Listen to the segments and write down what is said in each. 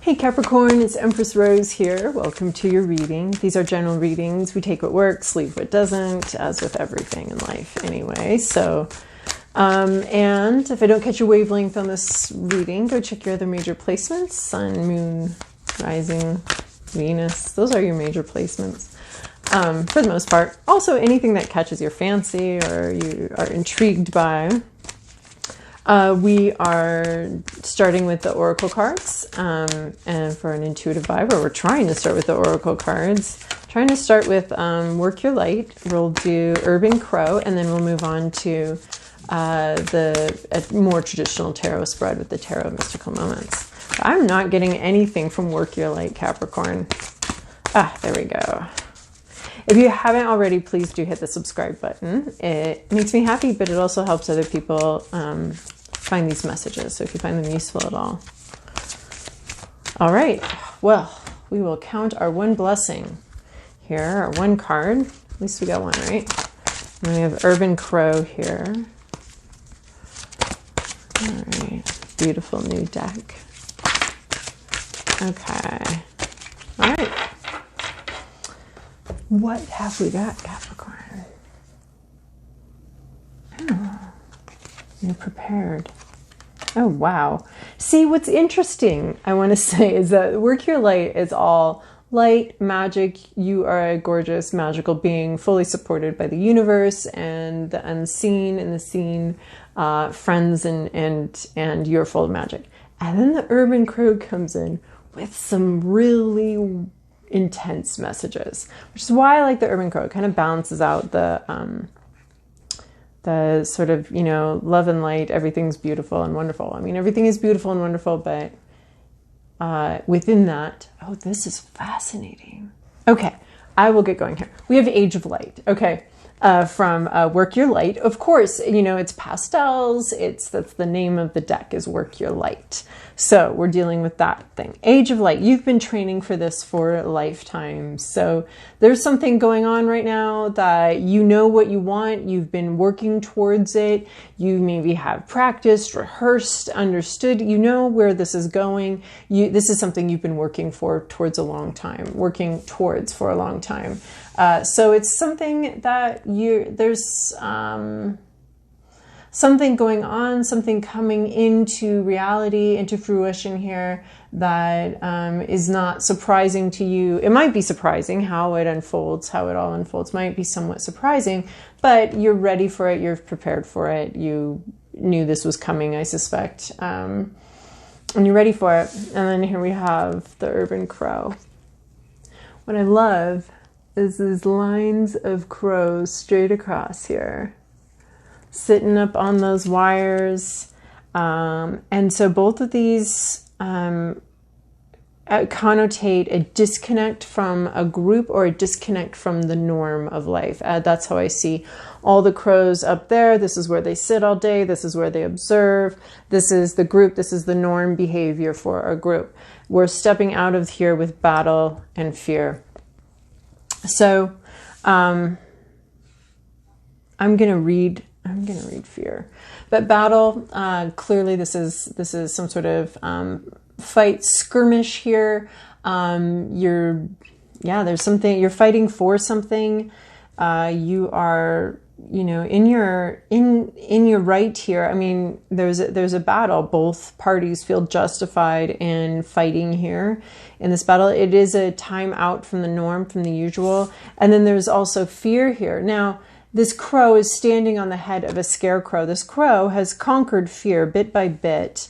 Hey Capricorn, it's Empress Rose here. Welcome to your reading. These are general readings. We take what works, leave what doesn't, as with everything in life anyway. So, and if I don't catch your wavelength on this reading, go check your other major placements. Sun, Moon, Rising, Venus. Those are your major placements for the most part. Also, anything that catches your fancy or you are intrigued by. We are starting with the Oracle cards, and for an intuitive vibe, or we're trying to start with the Oracle cards. Trying to start with Work Your Light. We'll do Urban Crow, and then we'll move on to a more traditional tarot spread with the Tarot Mystical Moments. I'm not getting anything from Work Your Light, Capricorn. Ah, there we go. If you haven't already, please do hit the subscribe button. It makes me happy, but it also helps other people find these messages, so if you find them useful at all. All right, well, we will count our one blessing here, our one card. At least we got one, right? And we have Urban Crow here. All right, beautiful new deck. Okay, all right. What have we got, Capricorn? Oh, you're prepared. Oh, wow. See, what's interesting, I want to say, is that Work Your Light is all light, magic. You are a gorgeous, magical being, fully supported by the universe and the unseen and the seen, friends, and you're full of magic. And then the Urban Crow comes in with some really intense messages, which is why I like the Urban Crow. It kind of balances out the sort of, you know, love and light, everything's beautiful and wonderful. I mean, everything is beautiful and wonderful, but within that, oh, this is fascinating. Okay, I will get going here. We have Age of Light, okay, from Work Your Light. Of course, you know, it's pastels. That's the name of the deck, is Work Your Light. So we're dealing with that thing. Age of Light, you've been training for this for a lifetime. So there's something going on right now that you know what you want. You've been working towards it. You maybe have practiced, rehearsed, understood. You know where this is going. This is something you've been working for towards a long time, for a long time. So it's something that there's something going on, something coming into reality, into fruition here that is not surprising to you. It might be surprising how it all unfolds might be somewhat surprising, but you're ready for it, you're prepared for it, you knew this was coming, I suspect, and you're ready for it. And then here we have the Urban Crow. What I love is these lines of crows straight across here, sitting up on those wires. And so both of these connotate a disconnect from a group or a disconnect from the norm of life. That's how I see all the crows up there. This is where they sit all day. This is where they observe. This is the group. This is the norm behavior for a group. We're stepping out of here with battle and fear. So I'm going to read fear, but battle, clearly this is some sort of fight, skirmish here. There's something, you're fighting for something. You are, you know, in your right here. I mean, there's a battle. Both parties feel justified in fighting here in this battle. It is a time out from the norm, from the usual. And then there's also fear here. Now, this crow is standing on the head of a scarecrow. This crow has conquered fear bit by bit,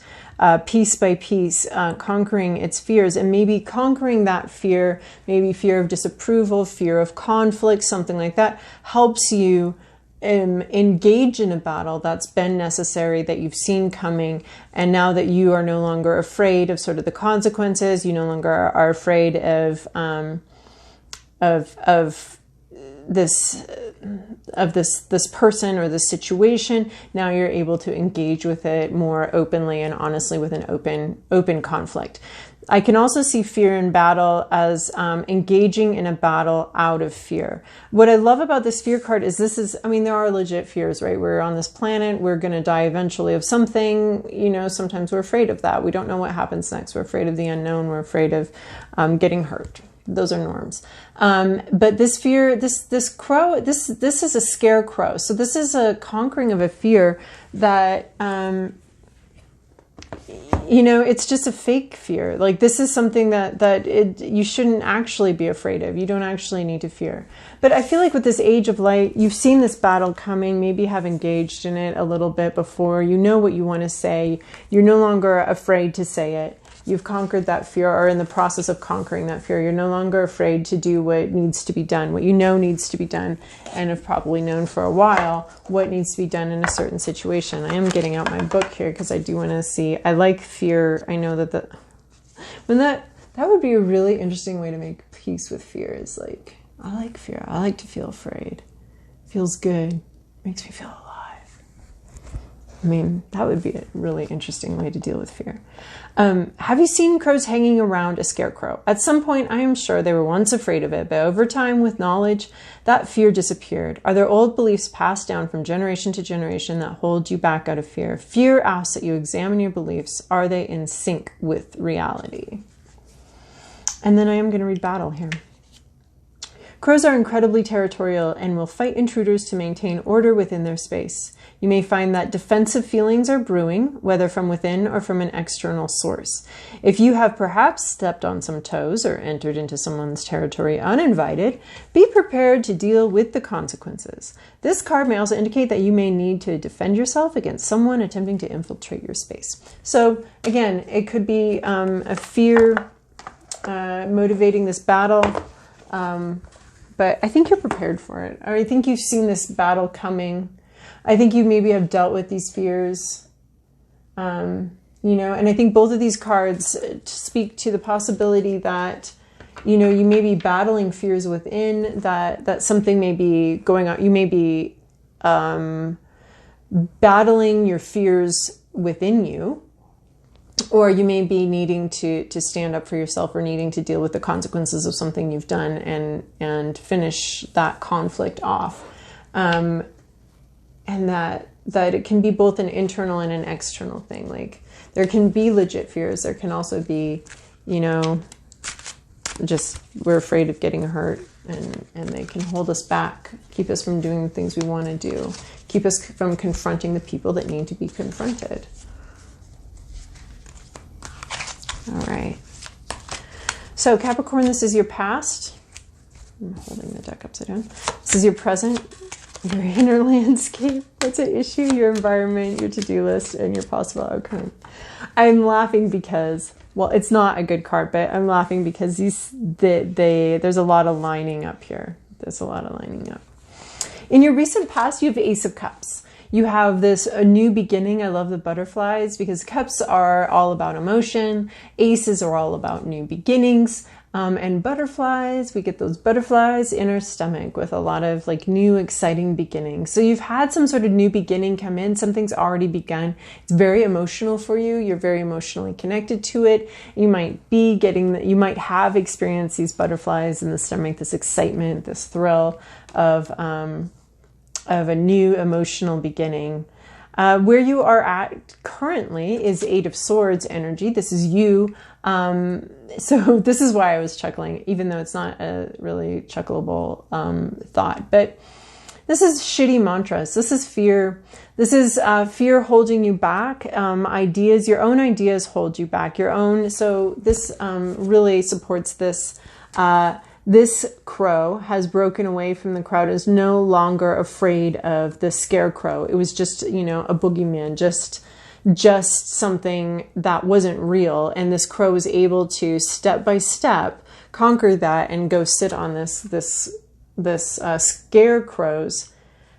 piece by piece, conquering its fears, and maybe conquering that fear, maybe fear of disapproval, fear of conflict, something like that, helps you engage in a battle that's been necessary, that you've seen coming. And now that you are no longer afraid of sort of the consequences, you no longer are afraid of this person or this situation. Now you're able to engage with it more openly and honestly with an open conflict. I can also see fear in battle as engaging in a battle out of fear. What I love about this fear card is there are legit fears, right? We're on this planet, we're going to die eventually of something, sometimes we're afraid of that. We don't know what happens next. We're afraid of the unknown. We're afraid of getting hurt. Those are norms. But this fear, this crow, this is a scarecrow. So this is a conquering of a fear that, it's just a fake fear. Like this is something that you shouldn't actually be afraid of. You don't actually need to fear. But I feel like with this age of light, you've seen this battle coming, maybe have engaged in it a little bit before. You know what you want to say. You're no longer afraid to say it. You've conquered that fear, or in the process of conquering that fear. You're no longer afraid to do what needs to be done, what you know needs to be done, and have probably known for a while what needs to be done in a certain situation. I am getting out my book here because I do want to see. I like fear. I know that that would be a really interesting way to make peace with fear. Is like, I like fear. I like to feel afraid. It feels good. Makes me feel alive. That would be a really interesting way to deal with fear. Have you seen crows hanging around a scarecrow? At some point, I am sure they were once afraid of it, but over time, with knowledge, that fear disappeared. Are there old beliefs passed down from generation to generation that hold you back out of fear? Fear asks that you examine your beliefs. Are they in sync with reality? And then I am going to read battle here. Crows are incredibly territorial and will fight intruders to maintain order within their space. You may find that defensive feelings are brewing, whether from within or from an external source. If you have perhaps stepped on some toes or entered into someone's territory uninvited, be prepared to deal with the consequences. This card may also indicate that you may need to defend yourself against someone attempting to infiltrate your space. So again, it could be a fear motivating this battle. But I think you're prepared for it. Or I think you've seen this battle coming. I think you maybe have dealt with these fears. And I think both of these cards speak to the possibility that, you may be battling fears within, that something may be going on. You may be battling your fears within you. Or you may be needing to stand up for yourself, or needing to deal with the consequences of something you've done and finish that conflict off. And that it can be both an internal and an external thing. Like there can be legit fears. There can also be, just we're afraid of getting hurt, and they can hold us back, keep us from doing the things we want to do, keep us from confronting the people that need to be confronted. All right. So Capricorn, this is your past. I'm holding the deck upside down. This is your present, your inner landscape. What's at issue? Your environment, your to-do list, and your possible outcome. I'm laughing because, well, it's not a good card, but I'm laughing because there's a lot of lining up here. There's a lot of lining up. In your recent past, you have Ace of Cups. You have a new beginning. I love the butterflies because cups are all about emotion. Aces are all about new beginnings. And butterflies, we get those butterflies in our stomach with a lot of like new exciting beginnings. So you've had some sort of new beginning come in. Something's already begun. It's very emotional for you. You're very emotionally connected to it. You might have experienced these butterflies in the stomach, this excitement, this thrill of a new emotional beginning. Where you are at currently is Eight of Swords energy. This is you. So this is why I was chuckling, even though it's not a really chuckleable thought. But this is shitty mantras. This is fear. This is fear holding you back. Ideas, your own ideas hold you back. So this really supports this. This crow has broken away from the crowd, is no longer afraid of the scarecrow. It was just, a boogeyman, just something that wasn't real. And this crow was able to step by step conquer that and go sit on this scarecrow's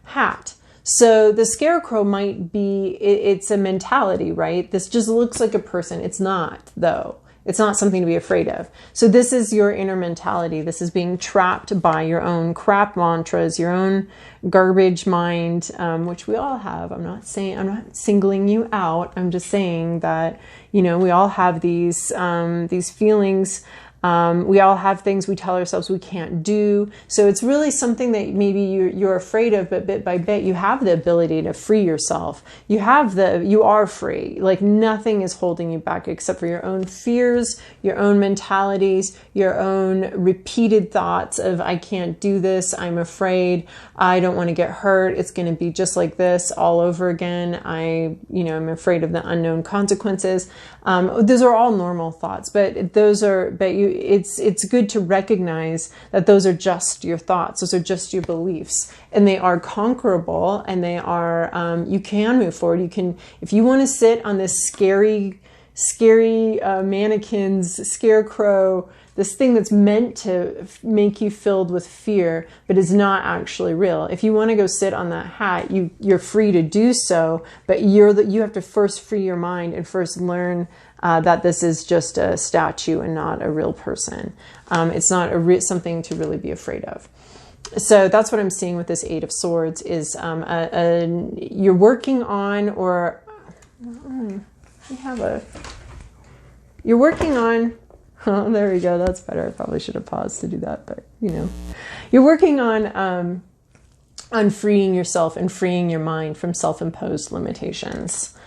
hat. So the scarecrow might be, it's a mentality, right? This just looks like a person. It's not, though. It's not something to be afraid of. So this is your inner mentality. This is being trapped by your own crap mantras, your own garbage mind, which we all have. I'm not singling you out. I'm just saying that, you know, we all have these feelings. We all have things we tell ourselves we can't do. So it's really something that maybe you're afraid of, but bit by bit, you have the ability to free yourself. You are free. Like nothing is holding you back except for your own fears, your own mentalities, your own repeated thoughts of, I can't do this. I'm afraid. I don't want to get hurt. It's going to be just like this all over again. I'm afraid of the unknown consequences. Those are all normal thoughts, it's good to recognize that those are just your thoughts. Those are just your beliefs, and they are conquerable, and they are, you can move forward. You can, if you want to sit on this scary mannequin's scarecrow, this thing that's meant to make you filled with fear, but is not actually real. If you want to go sit on that hat, you're free to do so, but you have to first free your mind and first learn that this is just a statue and not a real person. It's not something to really be afraid of. So that's what I'm seeing with this Eight of Swords is you're working on, or you're working on. Oh, there we go. That's better. I probably should have paused to do that, but you're working on freeing yourself and freeing your mind from self-imposed limitations.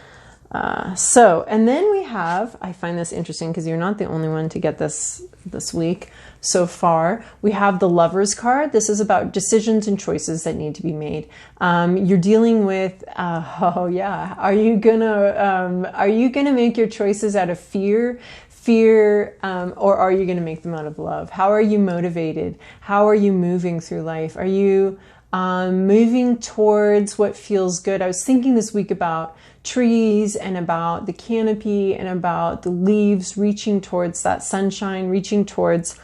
And then we have, I find this interesting because you're not the only one to get this week so far. We have the Lover's card. This is about decisions and choices that need to be made. You're dealing with, are you gonna make your choices out of fear, or are you going to make them out of love? How are you motivated? How are you moving through life? Are you moving towards what feels good? I was thinking this week about trees and about the canopy and about the leaves reaching towards that sunshine, reaching towards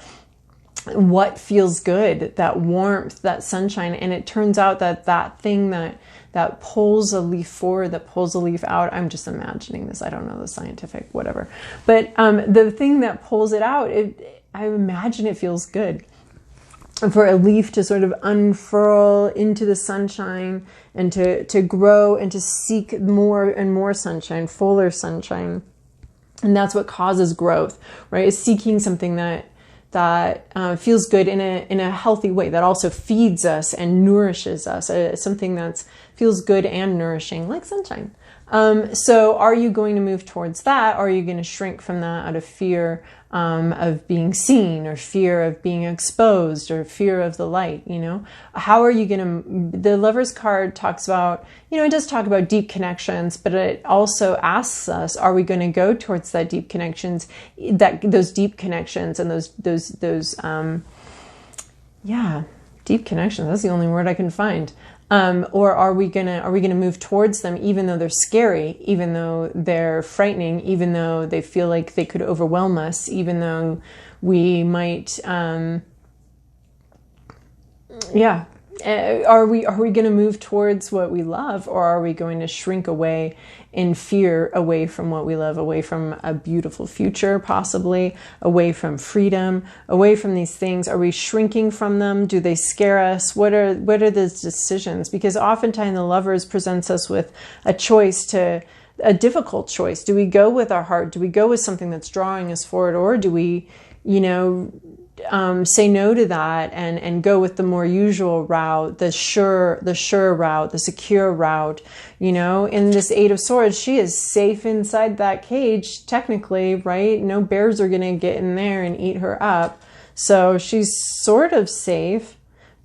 what feels good, that warmth, that sunshine. And it turns out that thing that pulls a leaf forward, that pulls a leaf out. I'm just imagining this. I don't know the scientific, whatever. But the thing that pulls it out, I imagine it feels good. And for a leaf to sort of unfurl into the sunshine and to grow and to seek more and more sunshine, fuller sunshine. And that's what causes growth, right? Is seeking something that feels good in a healthy way, that also feeds us and nourishes us, something that feels good and nourishing, like sunshine. So are you going to move towards that? Or are you going to shrink from that out of fear of being seen, or fear of being exposed, or fear of the light? How are you going to, the Lover's card talks about, it does talk about deep connections, but it also asks us, are we going to go towards that deep connections, those deep connections and those deep connections. That's the only word I can find. Or are we gonna move towards them, even though they're scary, even though they're frightening, even though they feel like they could overwhelm us, even though we might, are we going to move towards what we love, or are we going to shrink away in fear, away from what we love, away from a beautiful future, possibly, away from freedom, away from these things? Are we shrinking from them? Do they scare us? What are those decisions? Because oftentimes the Lovers presents us with a difficult choice. Do we go with our heart? Do we go with something that's drawing us forward, or do we, say no to that and go with the more usual route, the sure route, the secure route? In this Eight of Swords, she is safe inside that cage, technically, right? No bears are going to get in there and eat her up. So she's sort of safe,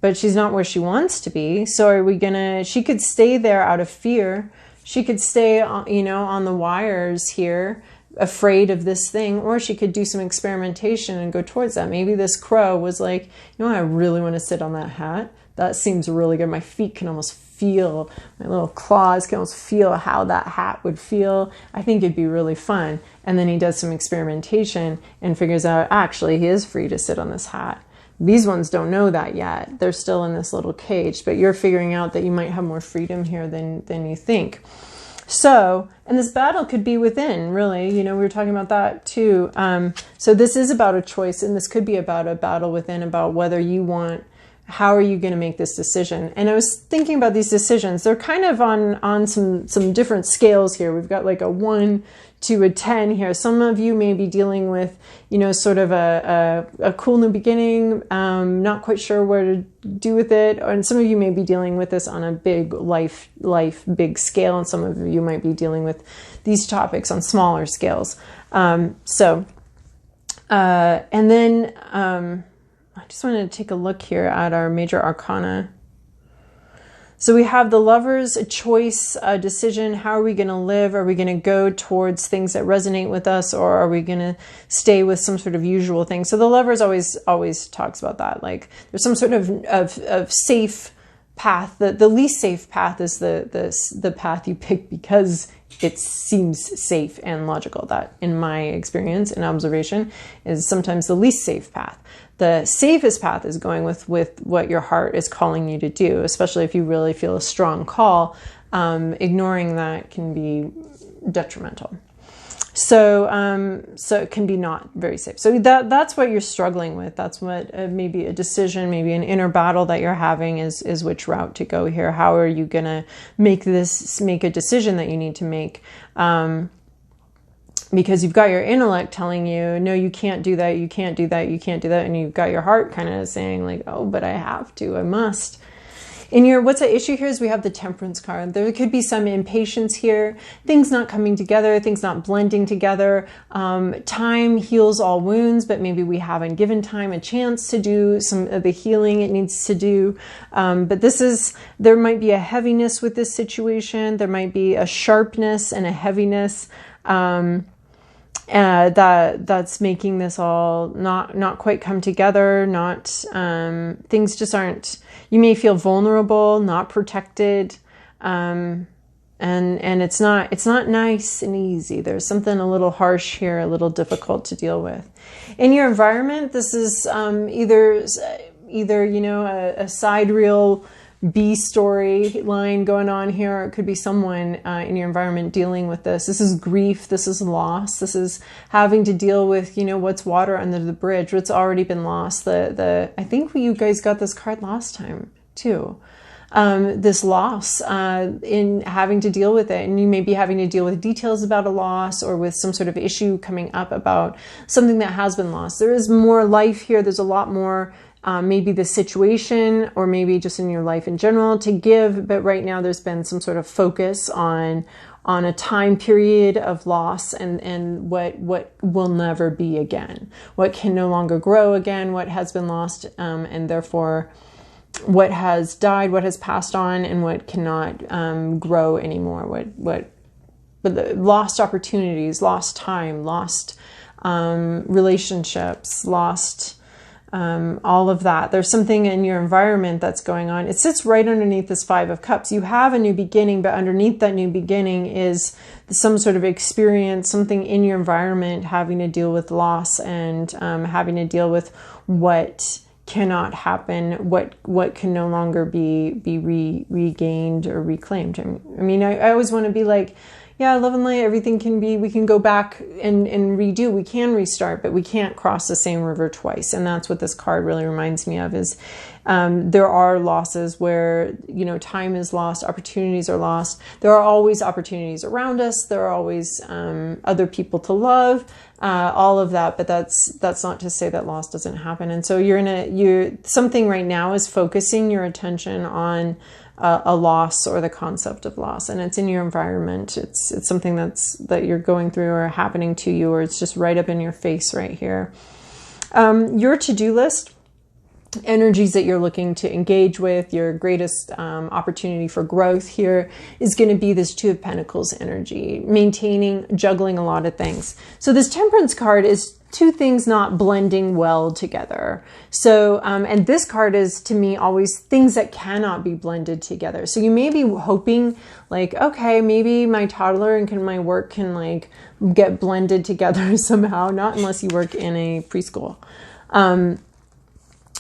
but she's not where she wants to be. So she could stay there out of fear. She could stay, on the wires here, afraid of this thing, or she could do some experimentation and go towards that. Maybe this crow was like, I really want to sit on that hat. That seems really good. My feet can almost feel, my little claws can almost feel how that hat would feel. I think it'd be really fun. And then he does some experimentation and figures out, actually, he is free to sit on this hat. These ones don't know that yet. They're still in this little cage, but you're figuring out that you might have more freedom here than you think. So, and this battle could be within, really, you know, we were talking about that too. So this is about a choice, and this could be about a battle within, about whether you want, how are you going to make this decision? And I was thinking about these decisions. They're kind of on some different scales here. We've got like a 1 to a 10 here. Some of you may be dealing with, you know, sort of a cool new beginning, not quite sure what to do with it. And some of you may be dealing with this on a big life big scale. And some of you might be dealing with these topics on smaller scales. And then I just wanted to take a look here at our major arcana. So we have the Lovers, a choice, a decision. How are we going to live? Are we going to go towards things that resonate with us, or are we going to stay with some sort of usual thing? So the Lovers always talks about that. Like there's some sort of safe path. The least safe path is the path you pick because it seems safe and logical. That, in my experience and observation, is sometimes the least safe path. The safest path is going with what your heart is calling you to do, especially if you really feel a strong call. Ignoring that can be detrimental. So it can be not very safe. So that's what you're struggling with. That's what maybe a decision, maybe an inner battle that you're having is which route to go here. How are you going to make a decision that you need to make? Because you've got your intellect telling you, no, you can't do that, you can't do that, you can't do that. And you've got your heart kind of saying like, oh, but I have to, I must. What's at issue here is we have the Temperance card. There could be some impatience here, things not coming together, things not blending together. Time heals all wounds, but maybe we haven't given time a chance to do some of the healing it needs to do. But there might be a heaviness with this situation. There might be a sharpness and a heaviness that's making this all not quite come together. Things just aren't. You may feel vulnerable, not protected, and it's not nice and easy. There's something a little harsh here, a little difficult to deal with. In your environment, this is either you know, a side reel B story line going on here. It could be someone in your environment dealing with this. This is grief. This is loss. This is having to deal with, you know, what's water under the bridge, what's already been lost. I think you guys got this card last time too. This loss in having to deal with it. And you may be having to deal with details about a loss or with some sort of issue coming up about something that has been lost. There is more life here. There's a lot more maybe the situation, or maybe just in your life in general to give. But right now there's been some sort of focus on a time period of loss and what will never be again, what can no longer grow again, what has been lost, and therefore what has died, what has passed on, and what cannot grow anymore. But the lost opportunities, lost time, lost relationships, lost all of that. There's something in your environment that's going on. It sits right underneath this 5 of Cups. You have a new beginning, but underneath that new beginning is some sort of experience, something in your environment having to deal with loss and having to deal with what cannot happen, what can no longer be regained or reclaimed. I mean, I always want to be like, yeah, love and light, everything we can go back and redo. We can restart, but we can't cross the same river twice. And that's what this card really reminds me of is there are losses where, you know, time is lost, opportunities are lost. There are always opportunities around us. There are always other people to love, all of that. But that's not to say that loss doesn't happen. And so something right now is focusing your attention on a loss or the concept of loss, and it's in your environment. It's something that you're going through or happening to you, or it's just right up in your face right here. Your to-do list, energies that you're looking to engage with, your greatest opportunity for growth here is going to be this 2 of Pentacles energy, maintaining, juggling a lot of things. So this Temperance card is 2 things not blending well together. So, and this card is to me always things that cannot be blended together. So you may be hoping like, okay, maybe my toddler and my work can like get blended together somehow, not unless you work in a preschool.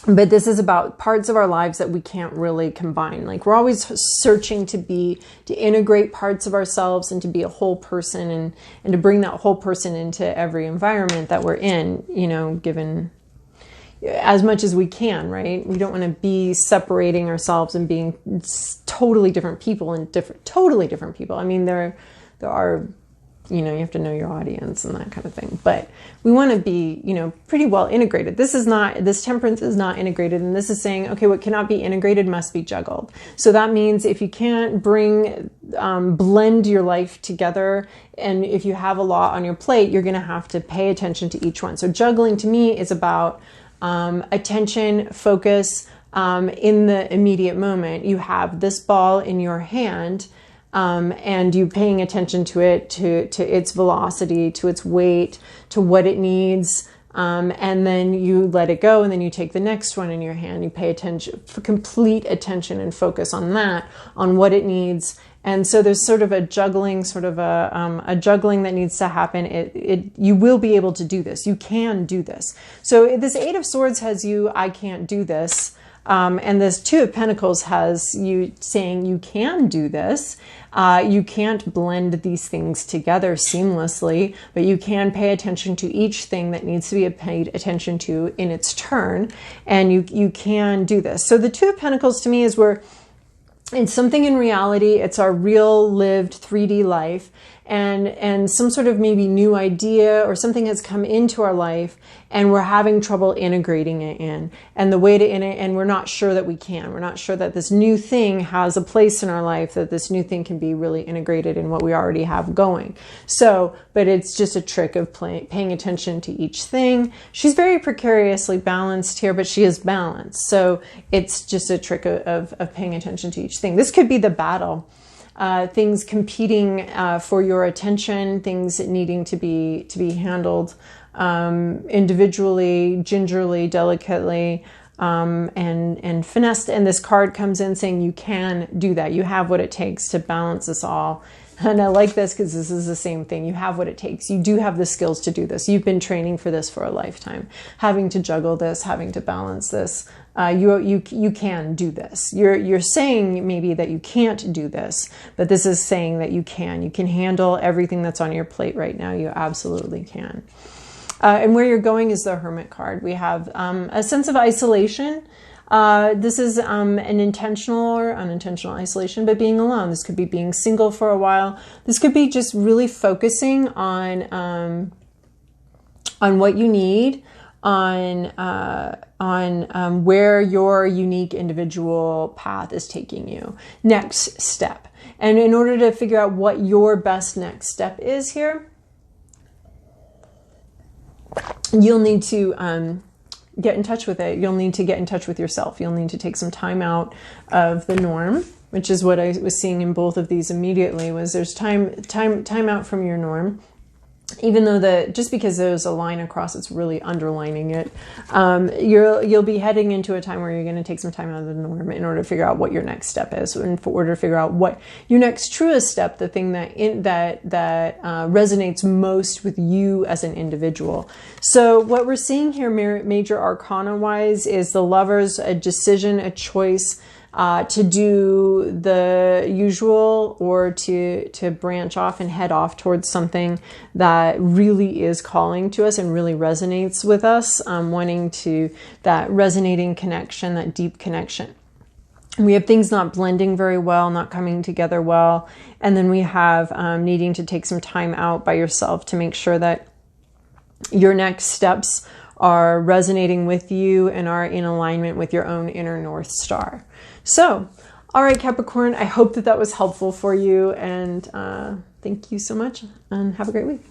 But this is about parts of our lives that we can't really combine. Like we're always searching to integrate parts of ourselves and to be a whole person and to bring that whole person into every environment that we're in, you know, given as much as we can, right? We don't want to be separating ourselves and being totally different people and totally different people. I mean, there are, you know, you have to know your audience and that kind of thing, but we want to be, you know, pretty well integrated. This temperance is not integrated. And this is saying, okay, what cannot be integrated must be juggled. So that means if you can't blend your life together, and if you have a lot on your plate, you're going to have to pay attention to each one. So juggling to me is about attention, focus, in the immediate moment. You have this ball in your hand, and you paying attention to it, to its velocity, to its weight, to what it needs. And then you let it go, and then you take the next one in your hand. You pay attention, complete attention and focus on that, on what it needs. And so there's sort of a juggling, a juggling that needs to happen. You will be able to do this. You can do this. So this Eight of Swords has you, I can't do this. And this Two of Pentacles has you saying you can do this. You can't blend these things together seamlessly, but you can pay attention to each thing that needs to be paid attention to in its turn. And you can do this. So the Two of Pentacles to me is where it's something in reality. It's our real lived 3D life. And some sort of maybe new idea or something has come into our life and we're having trouble integrating it in. And the way to and we're not sure that we can. We're not sure that this new thing has a place in our life, that this new thing can be really integrated in what we already have going. So, but it's just a trick of paying attention to each thing. She's very precariously balanced here, but she is balanced. So it's just a trick of paying attention to each thing. This could be the battle. Things competing for your attention, things needing to be handled individually, gingerly, delicately, and finessed. And this card comes in saying you can do that. You have what it takes to balance this all. And I like this because this is the same thing. You have what it takes. You do have the skills to do this. You've been training for this for a lifetime, having to juggle this, having to balance this. You can do this. You're saying maybe that you can't do this, but this is saying that you can. You can handle everything that's on your plate right now. You absolutely can. And where you're going is the Hermit card. We have a sense of isolation. This is an intentional or unintentional isolation, but being alone. This could be being single for a while. This could be just really focusing on what you need, on where your unique individual path is taking you. Next step. And in order to figure out what your best next step is here, you'll need to get in touch with it. You'll need to get in touch with yourself. You'll need to take some time out of the norm, which is what I was seeing in both of these immediately, was there's time out from your norm. Even though just because there's a line across, it's really underlining it. You'll be heading into a time where you're going to take some time out of the norm in order to figure out what your next step is, in order to figure out what your next truest step, the thing that resonates most with you as an individual. So what we're seeing here, major arcana wise, is the Lovers, a decision, a choice. To do the usual, or to branch off and head off towards something that really is calling to us and really resonates with us, wanting that resonating connection, that deep connection. We have things not blending very well, not coming together well. And then we have needing to take some time out by yourself to make sure that your next steps are resonating with you and are in alignment with your own inner North Star. So, all right, Capricorn, I hope that was helpful for you, and thank you so much, and have a great week.